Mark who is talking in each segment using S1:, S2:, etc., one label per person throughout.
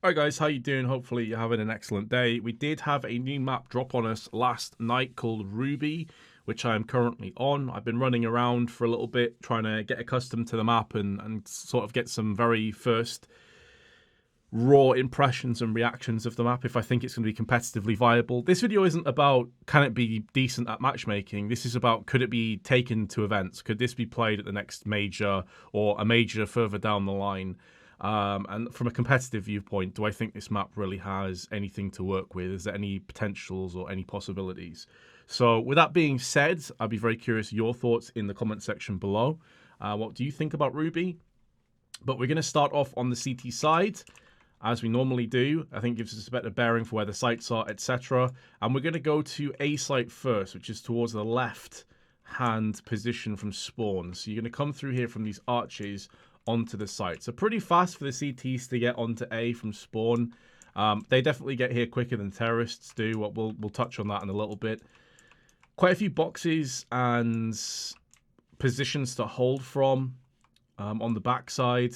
S1: Alright guys, how you doing? Hopefully you're having an excellent day. We did have a new map drop on us last night called Ruby, which I am currently on. I've been running around for a little bit trying to get accustomed to the map and sort of get some very first raw impressions and reactions of the map if I think it's going to be competitively viable. This video isn't about can it be decent at matchmaking. This is about could it be taken to events? Could this be played at the next major or a major further down the line? And from a competitive viewpoint, do I think this map really has anything to work with? Is there any potentials or any possibilities? So with that being said, I'd be very curious your thoughts in the comment section below. What do you think about Ruby? But we're going to start off on the CT side, as we normally do. I think it gives us a better bearing for where the sites are, etc. And we're going to go to A site first, which is towards the left-hand position from spawn. So you're going to come through here from these arches onto the site. So pretty fast for the CTs to get onto A from spawn. They definitely get here quicker than terrorists do. We'll touch on that in a little bit. Quite a few boxes and positions to hold from on the backside.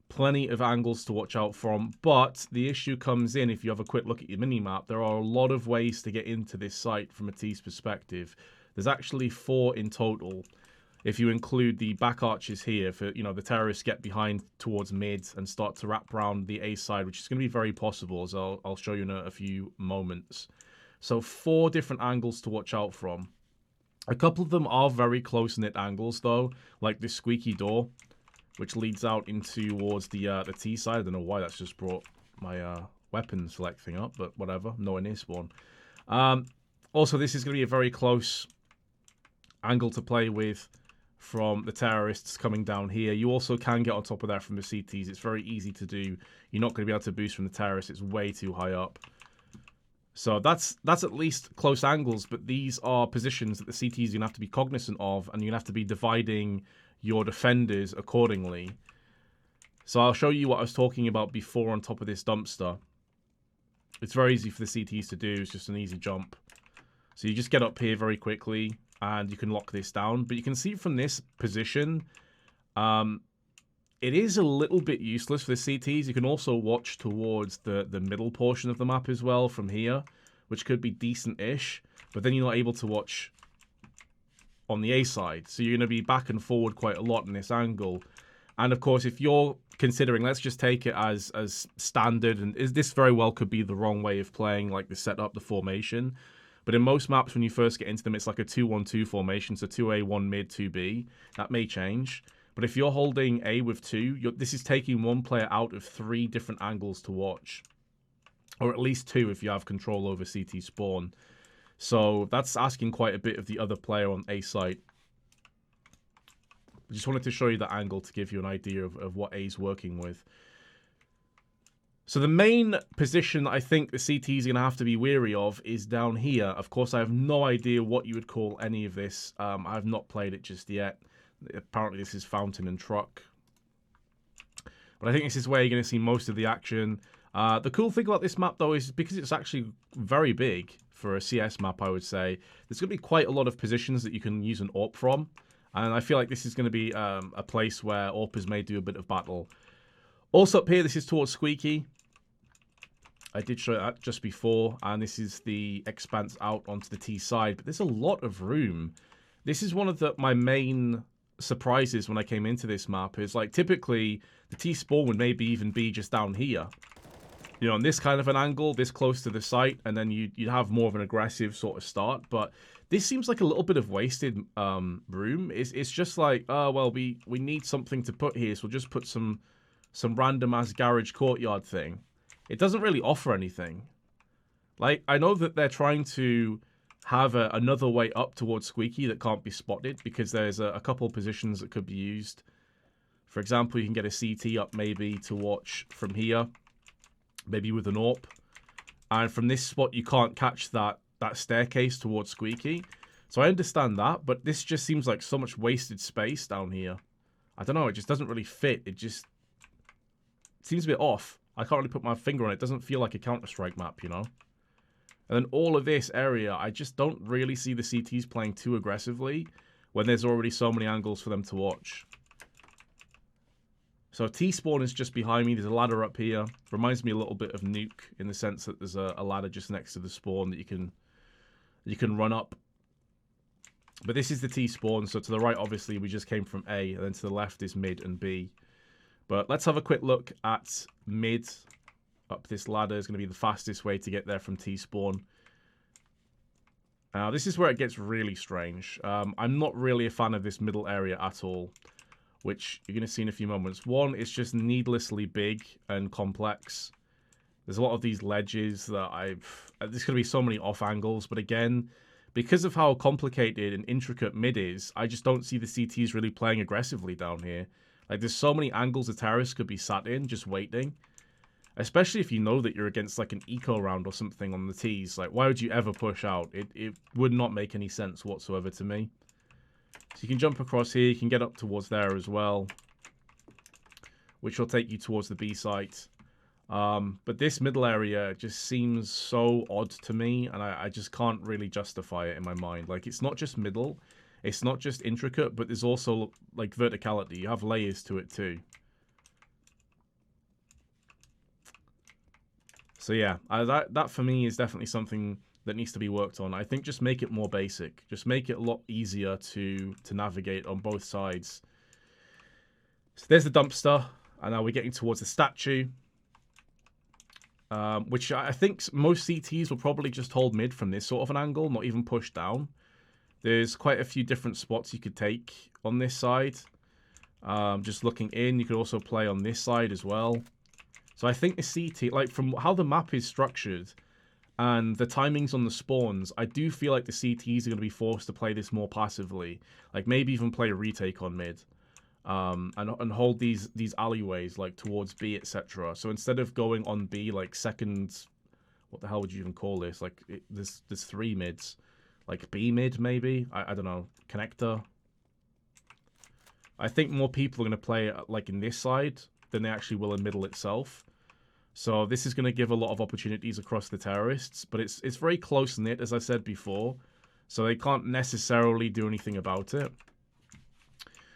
S1: Plenty of angles to watch out from, but the issue comes in if you have a quick look at your mini-map. There are a lot of ways to get into this site from a T's perspective. There's actually 4 in total. If you include the back arches here, for the terrorists get behind towards mid and start to wrap around the A side, which is going to be very possible, as I'll show you in a few moments. So 4 different angles to watch out from. A couple of them are very close-knit angles, though, like this squeaky door, which leads out into towards the T side. I don't know why that's just brought my weapon select thing up, but whatever. No near spawn. Also, this is going to be a very close angle to play with from the terrorists coming down here. You also can get on top of that from the CTs. It's very easy to do. You're not going to be able to boost from the terrorists. It's way too high up. So that's at least close angles, but these are positions that the CTs are going to have to be cognizant of, and you're going to have to be dividing your defenders accordingly. So I'll show you what I was talking about before on top of this dumpster. It's very easy for the CTs to do. It's just an easy jump. So you just get up here very quickly, and you can lock this down. But you can see from this position, it is a little bit useless for the CTs. You can also watch towards the middle portion of the map as well from here, which could be decent-ish. But then you're not able to watch on the A side. So you're going to be back and forward quite a lot in this angle. And of course, if you're considering, let's just take it as standard, and this very well could be the wrong way of playing, like the setup, the formation. But in most maps, when you first get into them, it's like a 2-1-2 formation, so 2A, 1 mid, 2B. That may change. But if you're holding A with 2, this is taking one player out of 3 different angles to watch. Or at least 2 if you have control over CT spawn. So that's asking quite a bit of the other player on A site. I just wanted to show you the angle to give you an idea of what A's working with. So the main position I think the CTs are going to have to be wary of is down here. Of course, I have no idea what you would call any of this. I have not played it just yet. Apparently, this is Fountain and Truck. But I think this is where you're going to see most of the action. The cool thing about this map, though, is because it's actually very big for a CS map, I would say, there's going to be quite a lot of positions that you can use an AWP from. And I feel like this is going to be a place where AWPers may do a bit of battle. Also up here, this is towards Squeaky. I did show that just before, and this is the expanse out onto the T side, but there's a lot of room. This is one of my main surprises when I came into this map, is like typically the T spawn would maybe even be just down here. On this kind of an angle, this close to the site, and then you'd have more of an aggressive sort of start, but this seems like a little bit of wasted room. It's just like, oh, well, we need something to put here, so we'll just put some random-ass garage courtyard thing. It doesn't really offer anything. Like, I know that they're trying to have another way up towards Squeaky that can't be spotted because there's a couple positions that could be used. For example, you can get a CT up maybe to watch from here, maybe with an AWP. And from this spot, you can't catch that staircase towards Squeaky. So I understand that, but this just seems like so much wasted space down here. I don't know, it just doesn't really fit. It seems a bit off. I can't really put my finger on it. It doesn't feel like a Counter-Strike map, And then all of this area, I just don't really see the CTs playing too aggressively when there's already so many angles for them to watch. So T-spawn is just behind me. There's a ladder up here. Reminds me a little bit of Nuke in the sense that there's a ladder just next to the spawn that you can run up. But this is the T-spawn. So to the right, obviously, we just came from A, and then to the left is mid and B. But let's have a quick look at mid. Up this ladder is going to be the fastest way to get there from T-spawn. Now, this is where it gets really strange. I'm not really a fan of this middle area at all, which you're going to see in a few moments. One, it's just needlessly big and complex. There's a lot of these ledges that there's going to be so many off angles, but again, because of how complicated and intricate mid is, I just don't see the CTs really playing aggressively down here. Like, there's so many angles the terrorists could be sat in, just waiting. Especially if you know that you're against, like, an eco round or something on the Ts. Like, why would you ever push out? It would not make any sense whatsoever to me. So you can jump across here. You can get up towards there as well, which will take you towards the B site. But this middle area just seems so odd to me, and I just can't really justify it in my mind. Like, it's not just middle. It's not just intricate, but there's also, like, verticality. You have layers to it, too. So yeah, that for me is definitely something that needs to be worked on. I think just make it more basic. Just make it a lot easier to navigate on both sides. So there's the dumpster, and now we're getting towards the statue, which I think most CTs will probably just hold mid from this sort of an angle, not even push down. There's quite a few different spots you could take on this side. Just looking in, you could also play on this side as well. So I think the CT, like from how the map is structured and the timings on the spawns, I do feel like the CTs are going to be forced to play this more passively. Like maybe even play a retake on mid. And hold these alleyways like towards B, etc. So instead of going on B like second, what the hell would you even call this? Like there's three mids, like B mid maybe. I don't know, connector. I think more people are going to play like in this side than they actually will in middle itself. So this is going to give a lot of opportunities across the terrorists, but it's very close knit, as I said before, so they can't necessarily do anything about it.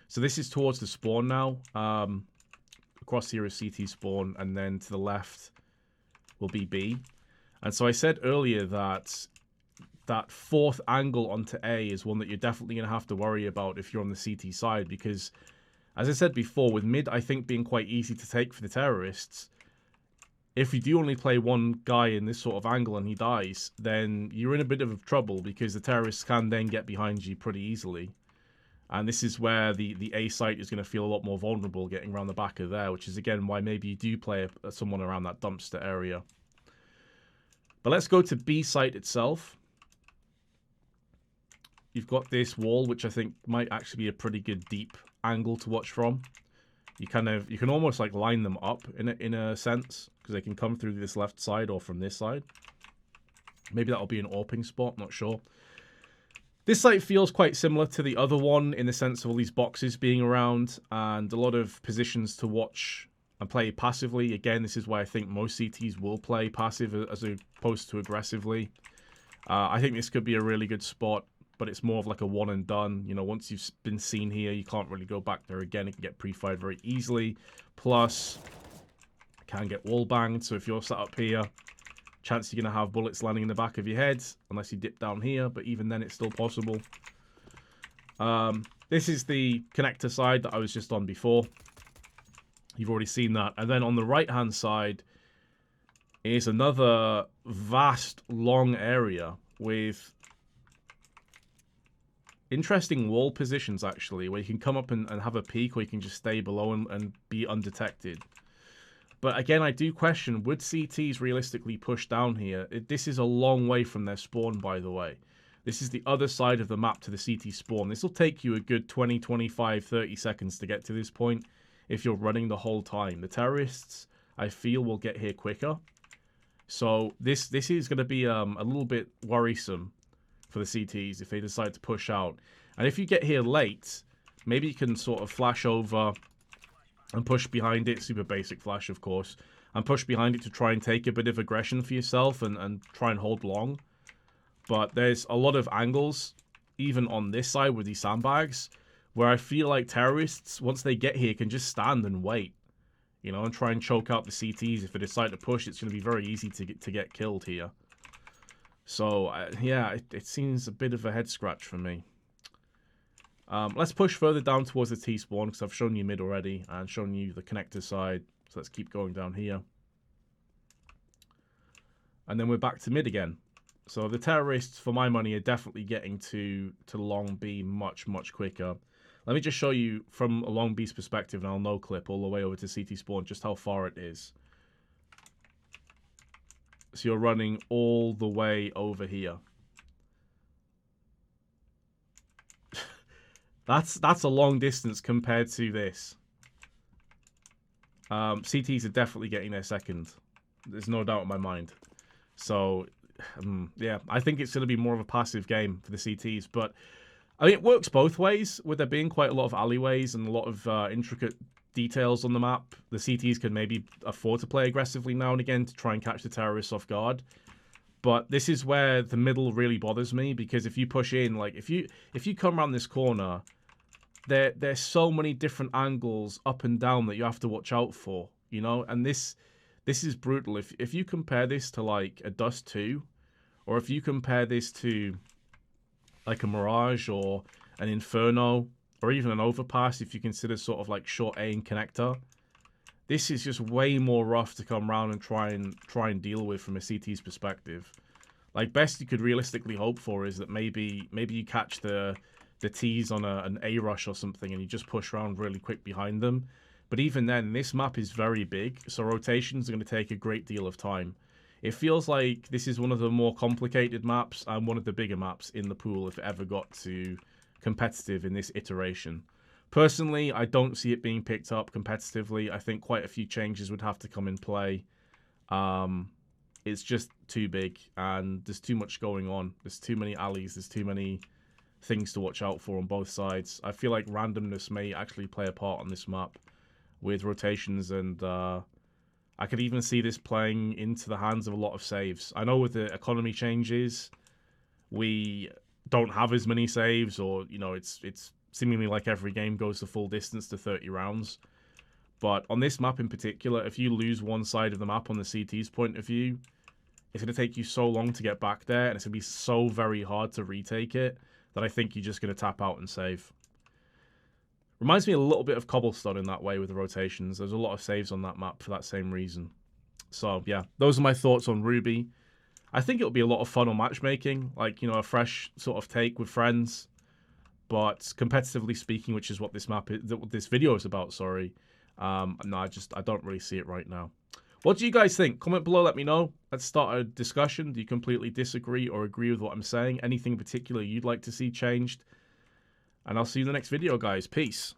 S1: So this is towards the spawn now. Across here is CT spawn, and then to the left will be B. And so I said earlier that that fourth angle onto A is one that you're definitely going to have to worry about if you're on the CT side, because as I said before, with mid I think being quite easy to take for the terrorists, if you do only play one guy in this sort of angle and he dies, then you're in a bit of trouble because the terrorists can then get behind you pretty easily. And this is where the A site is going to feel a lot more vulnerable getting around the back of there, which is again why maybe you do play someone around that dumpster area. But let's go to B site itself. You've got this wall, which I think might actually be a pretty good deep angle to watch from. You can almost like line them up in a sense, because they can come through this left side or from this side. Maybe that'll be an AWPing spot, not sure. This site feels quite similar to the other one in the sense of all these boxes being around and a lot of positions to watch and play passively. Again, this is why I think most CTs will play passive as opposed to aggressively. I think this could be a really good spot, but it's more of like a one and done. You know, once you've been seen here, you can't really go back there again. It can get pre-fired very easily. Plus, it can get wall banged. So if you're sat up here, chance you're going to have bullets landing in the back of your head, unless you dip down here. But even then, it's still possible. This is the connector side that I was just on before. You've already seen that. And then on the right-hand side is another vast, long area with interesting wall positions, actually, where you can come up and have a peek, or you can just stay below and be undetected. But again, I do question, would CTs realistically push down here? This is a long way from their spawn, by the way. This is the other side of the map to the CT spawn. This will take you a good 20, 25, 30 seconds to get to this point if you're running the whole time. The terrorists, I feel, will get here quicker. So this is going to be a little bit worrisome for the CTs if they decide to push out. And if you get here late, maybe you can sort of flash over and push behind it, super basic flash of course, and push behind it to try and take a bit of aggression for yourself and try and hold long. But there's a lot of angles, even on this side with these sandbags, where I feel like terrorists, once they get here, can just stand and wait. you know, and try and choke out the CTs. If they decide to push, it's going to be very easy to get killed here. So, yeah, it seems a bit of a head scratch for me. Let's push further down towards the T-spawn, because I've shown you mid already, and shown you the connector side. So let's keep going down here. And then we're back to mid again. So the terrorists, for my money, are definitely getting to long B much, much quicker. Let me just show you from a long B's perspective, and I'll no-clip all the way over to CT spawn, just how far it is. So you're running all the way over here. That's a long distance compared to this. CTs are definitely getting their second. There's no doubt in my mind. So, yeah, I think it's going to be more of a passive game for the CTs. But, I mean, it works both ways, with there being quite a lot of alleyways and a lot of intricate details on the map. The CTs can maybe afford to play aggressively now and again to try and catch the terrorists off guard. But this is where the middle really bothers me, because if you push in, like, if you come around this corner, there's so many different angles up and down that you have to watch out for, you know? And this is brutal. If you compare this to, like, a Dust 2, or if you compare this to, like, a Mirage or an Inferno, or even an Overpass, if you consider sort of, like, short A and connector, this is just way more rough to come around and try and deal with from a CT's perspective. Like, best you could realistically hope for is that maybe you catch the T's on an A rush or something, and you just push around really quick behind them. But even then, this map is very big, so rotations are going to take a great deal of time. It feels like this is one of the more complicated maps and one of the bigger maps in the pool if it ever got to competitive in this iteration. Personally, I don't see it being picked up competitively. I think quite a few changes would have to come in play. It's just too big, and there's too much going on. There's too many alleys. There's too many things to watch out for on both sides. I feel like randomness may actually play a part on this map with rotations, and I could even see this playing into the hands of a lot of saves. I know with the economy changes, we don't have as many saves, or, you know, it's seemingly like every game goes the full distance to 30 rounds. But on this map in particular, if you lose one side of the map on the CT's point of view, it's going to take you so long to get back there, and it's going to be so very hard to retake it, that I think you're just going to tap out and save. Reminds me a little bit of Cobblestone in that way with the rotations. There's a lot of saves on that map for that same reason. So, yeah, those are my thoughts on Ruby. I think it'll be a lot of fun on matchmaking, like, you know, a fresh sort of take with friends. But competitively speaking, which is what this map is, this video is about, sorry. No, I don't really see it right now. What do you guys think? Comment below, let me know. Let's start a discussion. Do you completely disagree or agree with what I'm saying? Anything in particular you'd like to see changed? And I'll see you in the next video, guys. Peace.